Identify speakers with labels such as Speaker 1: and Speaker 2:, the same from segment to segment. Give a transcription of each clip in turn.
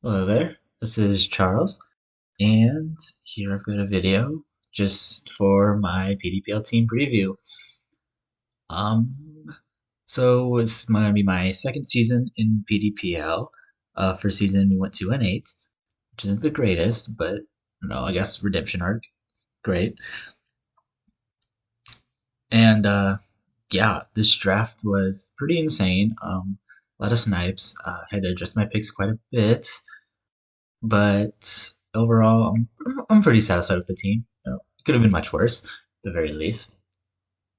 Speaker 1: Hello there, this is Charles, and here I've got a video just for my PDPL team preview. Um, so it's gonna be my second season in PDPL. First season we went 2-8, which isn't the greatest, but I guess redemption arc, great. And yeah, this draft was pretty insane. A lot of snipes. Had to adjust my picks quite a bit. But overall, I'm pretty satisfied with the team. It could have been much worse, at the very least.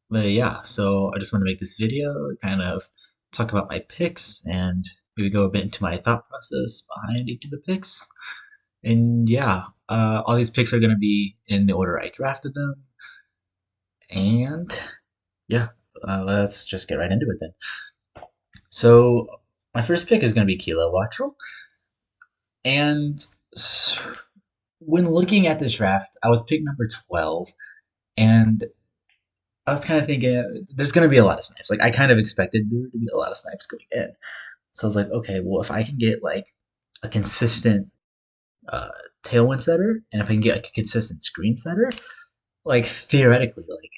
Speaker 1: But yeah, so I just want to make this video, kind of talk about my picks, and maybe go a bit into my thought process behind each of the picks. And yeah, all these picks are going to be in the order I drafted them. And yeah, let's just get right into it then. So my first pick is going to be Kilo Wattrel. And when looking at this draft, I was pick number 12, and I was kind of thinking there's going to be a lot of snipes. Like, I kind of expected there to be a lot of snipes going in. So I was like, okay, well, if I can get like a consistent uh, tailwind setter, and if I can get like a consistent screen setter, like theoretically, like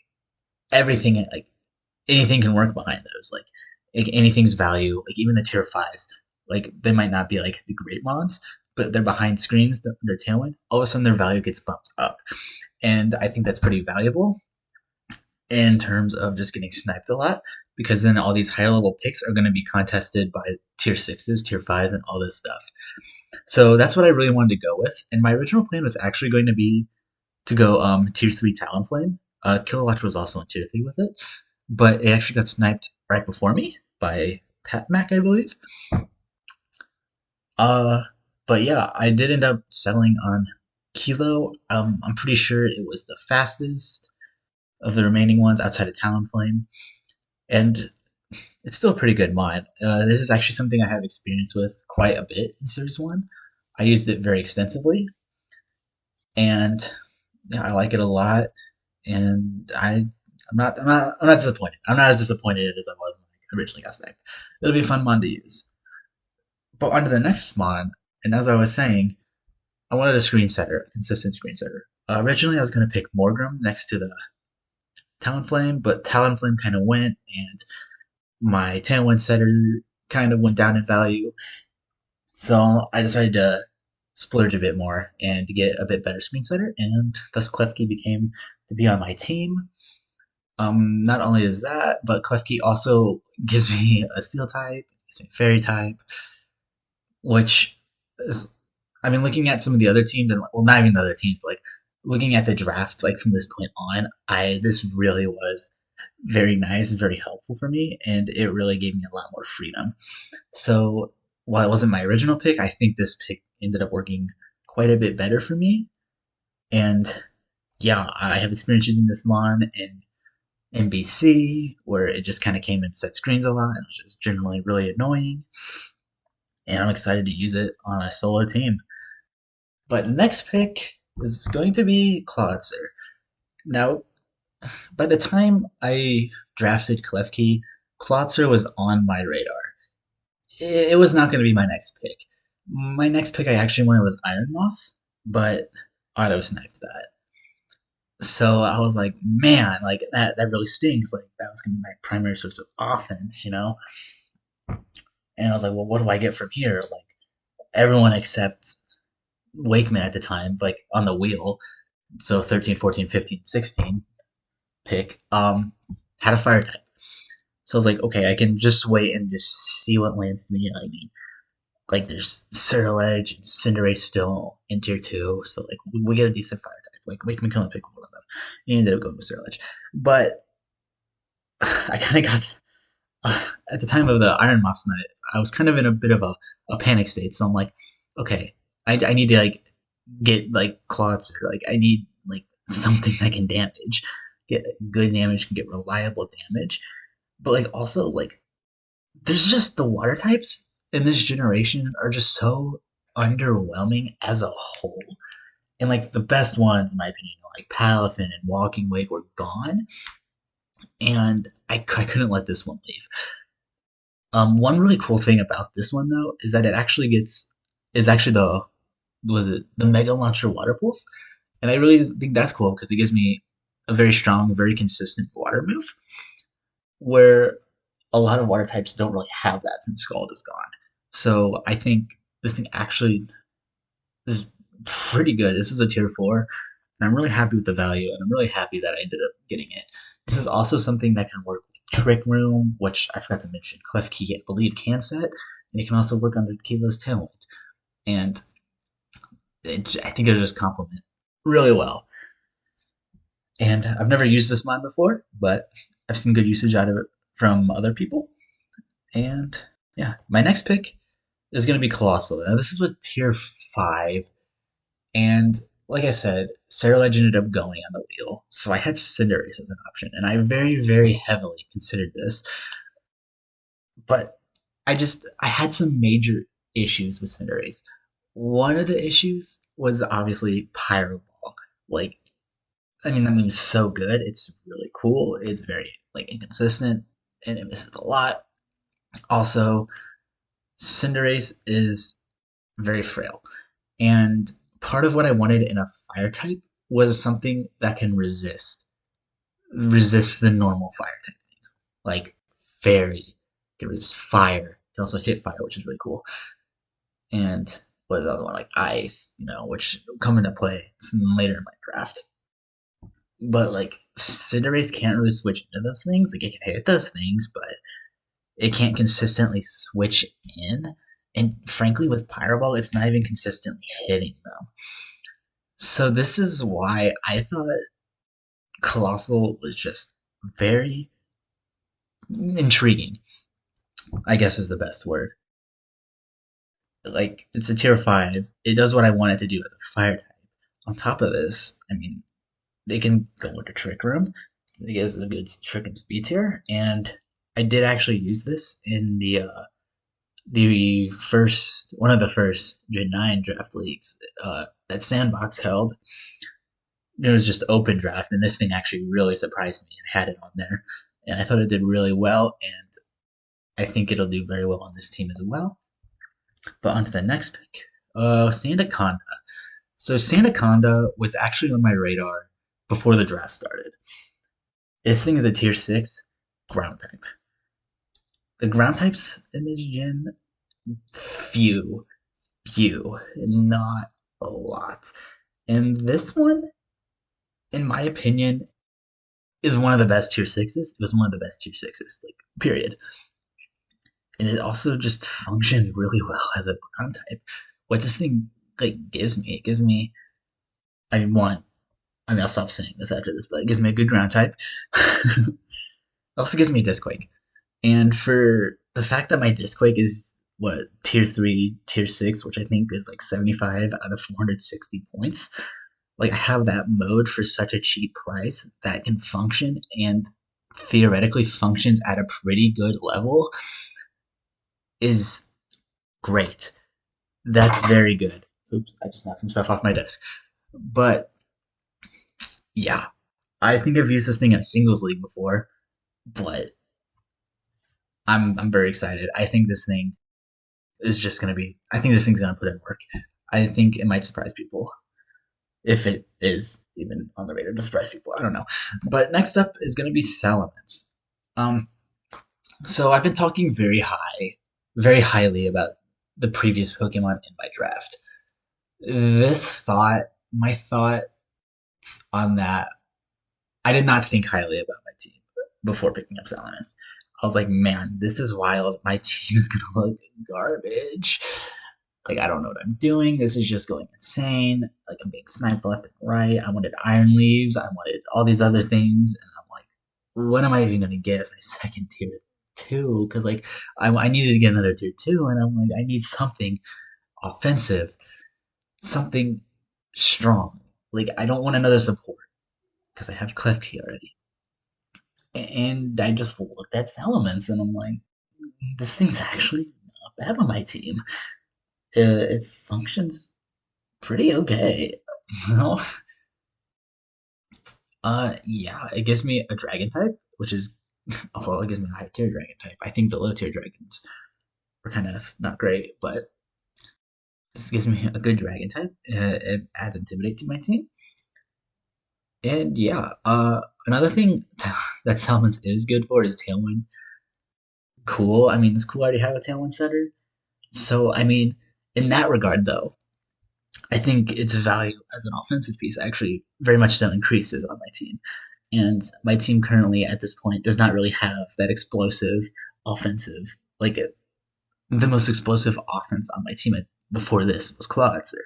Speaker 1: everything, like anything can work behind those. Like anything's value, like even the tier fives, like they might not be like the great mods, but they're behind screens, they're tailwind. All of a sudden, their value gets bumped up, and I think that's pretty valuable in terms of just getting sniped a lot, because then all these higher level picks are going to be contested by tier sixes, tier fives, and all this stuff. So that's what I really wanted to go with. And my original plan was actually going to be to go tier three Talonflame. Kilowatt was also on tier three with it, but it actually got sniped right before me by Pat Mac, I believe. Uh, but yeah, I did end up settling on Kilo. I'm pretty sure it was the fastest of the remaining ones outside of Talonflame, and it's still a pretty good mod. This is actually something I have experience with quite a bit in Series 1. I used it very extensively, and yeah, I like it a lot, and I'm not disappointed. I'm not as disappointed as I was when I originally got sniped. It'll be a fun mod to use. But on to the next mod, and as I was saying, I wanted a screen setter, a consistent screen setter. Originally, I was going to pick Morgrim next to the Talonflame, but Talonflame kind of went, and my Tailwind setter kind of went down in value. So I decided to splurge a bit more and to get a bit better screen setter, and thus Klefki became to be on my team. Not only is that, but Klefki also gives me a steel type, gives me a fairy type, which is, I mean, looking at some of the other teams, and well, not even the other teams, but like looking at the draft, like from this point on, this really was very nice and very helpful for me, and it really gave me a lot more freedom. So while it wasn't my original pick, I think this pick ended up working quite a bit better for me. And yeah, I have experience using this mon in NBC, where it just kind of came in set screens a lot and was just generally really annoying. And I'm excited to use it on a solo team. But next pick is going to be Clawitzer. Now, by the time I drafted Klefki, Klotzer was on my radar. It was not going to be my next pick. My next pick I actually wanted was Iron Moth, but auto sniped that. So I was like, man, like that really stings. Like that was going to be my primary source of offense. And I was like, well, what do I get from here? Like everyone except Wakeman at the time, like on the wheel. So 13, 14, 15, 16 pick, had a fire type. So I was like, okay, I can just wait and just see what lands to me. I mean, like there's Cerulege and Cinderace still in tier 2, so like we get a decent fire type. Like Wakeman can only pick one of them. He ended up going with Cerulege. But I kind of got at the time of the Iron Moss night, I was kind of in a bit of a panic state. So I'm like, okay, I need to like get like clots, or like I need like something that can damage, get good damage, can get reliable damage. But like also like there's just the water types in this generation are just so underwhelming as a whole. And like the best ones, in my opinion, like Palafin and Walking Wake were gone, and I couldn't let this one leave. One really cool thing about this one though is that it actually gets is actually the was it the Mega Launcher Water Pulse, and I really think that's cool because it gives me a very strong, very consistent water move where a lot of water types don't really have that since Scald is gone. So I think this thing actually is pretty good. This is a tier 4, and I'm really happy with the value, and I'm really happy that I ended up getting it. This is also something that can work with Trick Room, which I forgot to mention. Clef Key, I believe, can set, and it can also work under Kilo's Tailwind. And I think it'll just complement really well. And I've never used this mod before, but I've seen good usage out of it from other people. And yeah, my next pick is going to be Colossal. Now, this is with tier 5. And like I said, Sterilage ended up going on the wheel. So I had Cinderace as an option. And I very, very heavily considered this. But I had some major issues with Cinderace. One of the issues was obviously Pyro Ball. Like, I mean, that move's so good. It's really cool. It's very like inconsistent, and it misses a lot. Also, Cinderace is very frail, and part of what I wanted in a fire type was something that can resist the normal fire type things, like fairy. Can resist fire. Can also hit fire, which is really cool. And what the other one, like ice, which come into play later in my draft. But like Cinderace can't really switch into those things. Like it can hit those things, but it can't consistently switch in. And frankly, with Pyro Ball, it's not even consistently hitting them. So this is why I thought Colossal was just very intriguing. I guess is the best word. Like it's a tier 5. It does what I want it to do as a fire type. On top of this, I mean, they can go into Trick Room. It has a good Trick Room speed tier, and I did actually use this in the first one of the first Gen 9 draft leagues that Sandbox held. It was just open draft, and this thing actually really surprised me and had it on there, and I thought it did really well, and I think it'll do very well on this team as well. But on to the next pick, Sandaconda. So Sandaconda was actually on my radar before the draft started. This thing is a tier 6 ground type. The ground types in this gen, few, not a lot. And this one, in my opinion, is one of the best tier 6s. It was one of the best tier 6s, like, period. And it also just functions really well as a ground type. What this thing like gives me, it gives me, I mean, one, I mean, I'll stop saying this after this, but it gives me a good ground type. It also gives me Disquake. And for the fact that my Disquake is what tier 3, tier 6, which I think is like 75 out of 460 points, like I have that mode for such a cheap price that can function and theoretically functions at a pretty good level is great. That's very good. Oops, I just knocked some stuff off my desk. But yeah, I think I've used this thing in a singles league before, but I'm very excited. I think this thing is just gonna be. I think this thing's gonna put in work. I think it might surprise people if it is even on the radar to surprise people. I don't know. But next up is gonna be Salamence. Um, so I've been talking very highly about the previous Pokemon in my draft. My thought on that, I did not think highly about my team before picking up Salamence. I was like, man, this is wild. My team is gonna look garbage. Like, I don't know what I'm doing. This is just going insane. Like, I'm being sniped left and right. I wanted Iron Leaves. I wanted all these other things. And I'm like, what am I even going to get as my second tier 2? Because, like, I needed to get another tier 2. And I'm like, I need something offensive, something strong. Like, I don't want another support because I have Klefki already. And I just looked at Salamence and I'm like, this thing's actually not bad on my team. It functions pretty okay. You know? Yeah, it gives me a dragon type, which is well, it gives me a high tier dragon type. I think the low tier dragons are kind of not great, but This gives me a good dragon type. It adds Intimidate to my team. And yeah, another thing that Salamence is good for is Tailwind. Cool. I mean, it's cool I already have a Tailwind setter. So, I mean, in that regard, though, I think its value as an offensive piece actually very much so increases on my team. And my team currently at this point does not really have that explosive offensive, like the most explosive offense on my team before this was Clawitzer.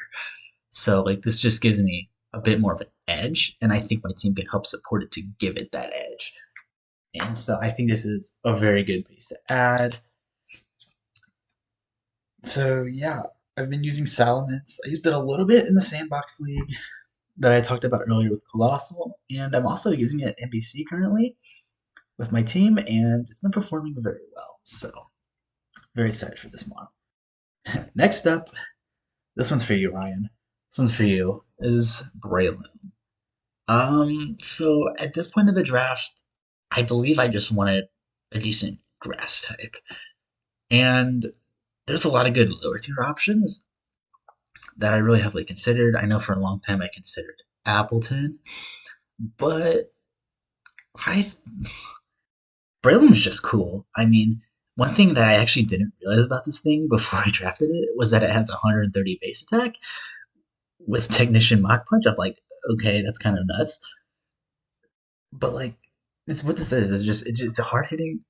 Speaker 1: So like this just gives me a bit more of an edge, and I think my team can help support it to give it that edge. And so I think this is a very good piece to add. So yeah, I've been using Salamence. I used it a little bit in the Sandbox League that I talked about earlier with Colossal, and I'm also using it at NBC currently with my team, and it's been performing very well. So very excited for this one. Next up, this one's for you, Ryan. This one's for you. Is Braylon. So at this point of the draft, I believe I just wanted a decent grass type. And there's a lot of good lower tier options that I really heavily considered. I know for a long time I considered Appleton, but I Braylon's just cool. I mean, one thing that I actually didn't realize about this thing before I drafted it was that it has 130 base attack with Technician Mach Punch. I'm like, okay, that's kind of nuts. But like, it's what this is. It's a hard hitting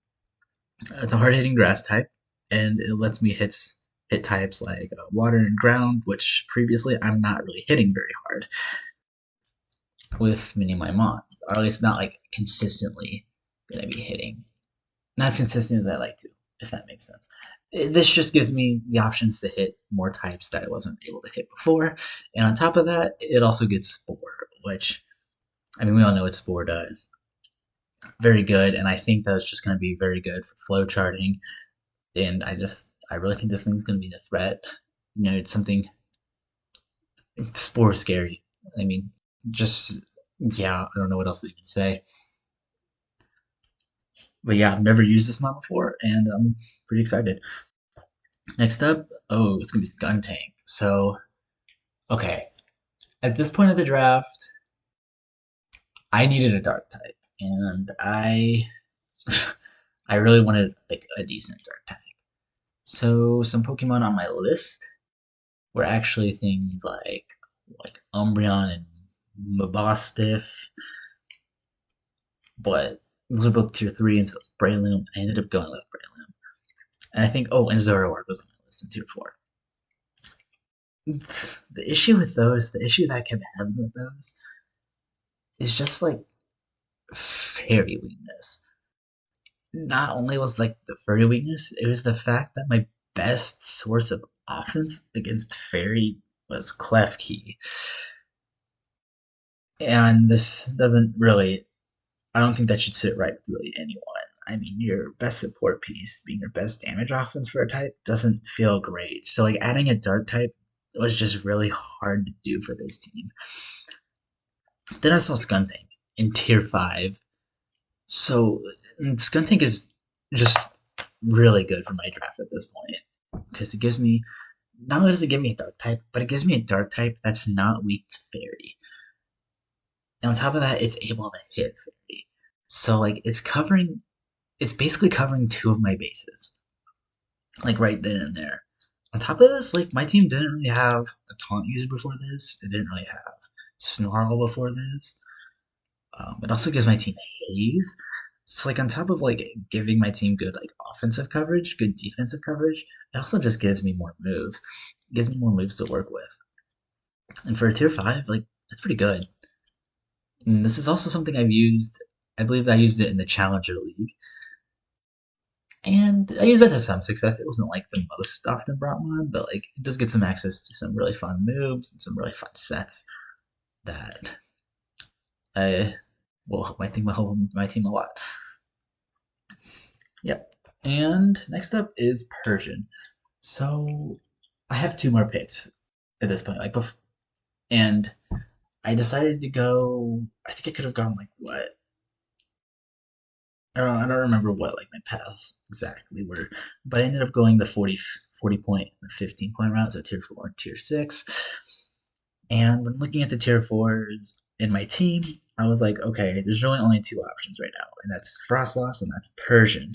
Speaker 1: grass type, and it lets me hit types like water and ground, which previously I'm not really hitting very hard with many of my mons, or at least not like consistently gonna be hitting. Not as consistent as I like to, if that makes sense. This just gives me the options to hit more types that I wasn't able to hit before, and on top of that, it also gets Spore, which I mean we all know what Spore does. Very good, and I think that's just going to be very good for flow charting. And I really think this thing's going to be a threat. You know, it's something. Spore is scary. I mean, just yeah, I don't know what else to even say. But yeah, I've never used this mod before, and I'm pretty excited. Next up, oh, it's gonna be Gun Tank. So, okay, at this point of the draft, I needed a dark type, and I really wanted like a decent dark type. So some Pokemon on my list were actually things like Umbreon and Mabostiff, but those are both tier 3, and so it's Breloom. I ended up going with Breloom. And I think, oh, and Zoroark was on my list in tier 4. The issue with those, the issue that I kept having with those, is just like fairy weakness. Not only was like the fairy weakness, it was the fact that my best source of offense against fairy was Klefki. And this doesn't really, I don't think that should sit right with really anyone. I mean, your best support piece being your best damage offense for a type doesn't feel great. So, like, adding a dark type was just really hard to do for this team. Then I saw Skuntank in tier 5. So, Skuntank is just really good for my draft at this point. Because it gives me, not only does it give me a dark type, but it gives me a dark type that's not weak to fairy. And on top of that, it's able to hit fairy. So, like, it's basically covering 2 of my bases, like right then and there. On top of this, like my team didn't really have a taunt user before this. It didn't really have Snarl before this. It also gives my team Haze. So like on top of like giving my team good like offensive coverage, good defensive coverage, it also just gives me more moves. It gives me more moves to work with. And for a tier 5, like that's pretty good. And this is also something I've used. I believe I used it in the Challenger League. And I use it to some success. It wasn't like the most often brought one, but like it does get some access to some really fun moves and some really fun sets that I will help my team a lot. Yep. And next up is Persian. So I have 2 more picks at this point. And I decided to go. I think I could have gone like what I don't remember what like my paths exactly were, but I ended up going the 40 point, the 15 point route, so tier 4 and tier 6. And when looking at the tier 4s in my team, I was like, okay, there's really only two options right now, and that's Frostloss and that's Persian.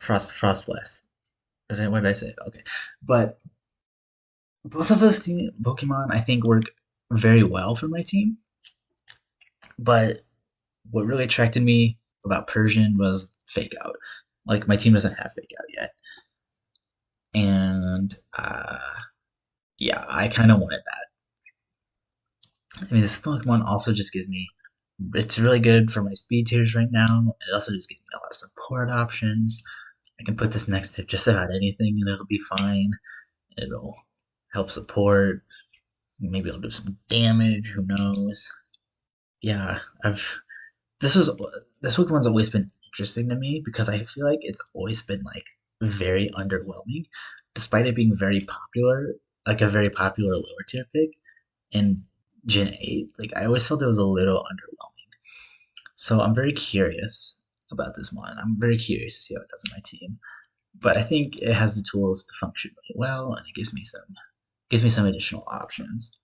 Speaker 1: Frostless. What did I say? Okay. But both of those Pokemon I think work very well for my team. But what really attracted me about Persian was Fake Out. Like my team doesn't have Fake Out yet, and yeah, I kind of wanted that. I mean, this Pokemon also just gives me. It's really good for my speed tiers right now. It also just gives me a lot of support options. I can put this next to just about anything, and it'll be fine. It'll help support. Maybe it'll do some damage. Who knows? Yeah, I've this was this Pokemon's always been interesting to me because I feel like it's always been like very underwhelming, despite it being very popular, like a very popular lower tier pick in Gen 8. Like I always felt it was a little underwhelming. So I'm very curious about this one. I'm very curious to see how it does in my team. But I think it has the tools to function really well, and it gives me some additional options.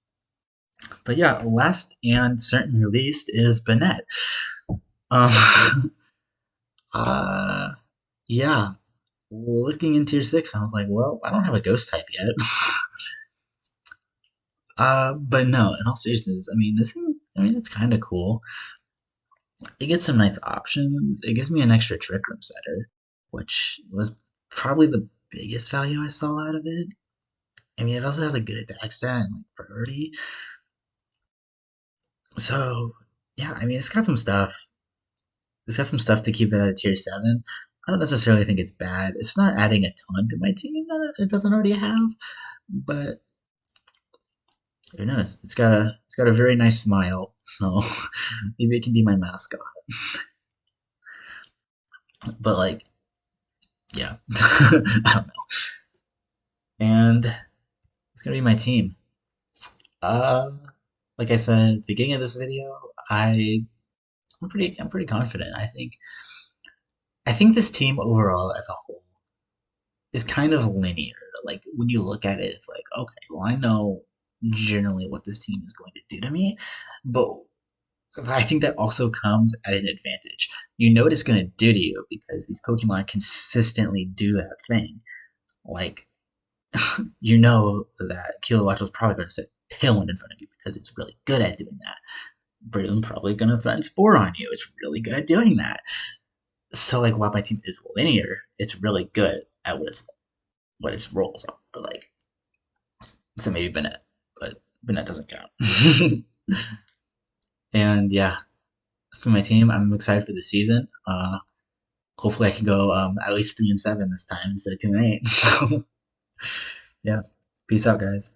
Speaker 1: But yeah, last and certainly least is Bennett. Um, uh, yeah, looking in tier 6, I was like, well, I don't have a ghost type yet. But no, in all seriousness, I mean, this thing, I mean, it's kind of cool. It gets some nice options. It gives me an extra trick room setter, which was probably the biggest value I saw out of it. I mean, it also has a good attack stat and like priority. So yeah, I mean, it's got some stuff. It's got some stuff to keep it at a tier 7. I don't necessarily think it's bad. It's not adding a ton to my team that it doesn't already have, but who knows? It's got a very nice smile, so maybe it can be my mascot. But like, yeah, I don't know. And it's gonna be my team. Uh, like I said at the beginning of this video, I'm pretty confident. I think this team overall as a whole is kind of linear. Like when you look at it, it's like, okay, well, I know generally what this team is going to do to me, but I think that also comes at an advantage. You know what it's going to do to you because these Pokemon consistently do that thing. Like, you know that Kilowatts was probably going to set Tailwind in front of you because it's really good at doing that. Breloom probably going to threaten Spore on you. It's really good at doing that. So, like, while my team is linear, it's really good at what its roles are. But like, so maybe Bennett, but Bennett doesn't count. And yeah, that's been my team. I'm excited for the season. Hopefully, I can go at least 3-7 this time instead of 2-8. So yeah, peace out, guys.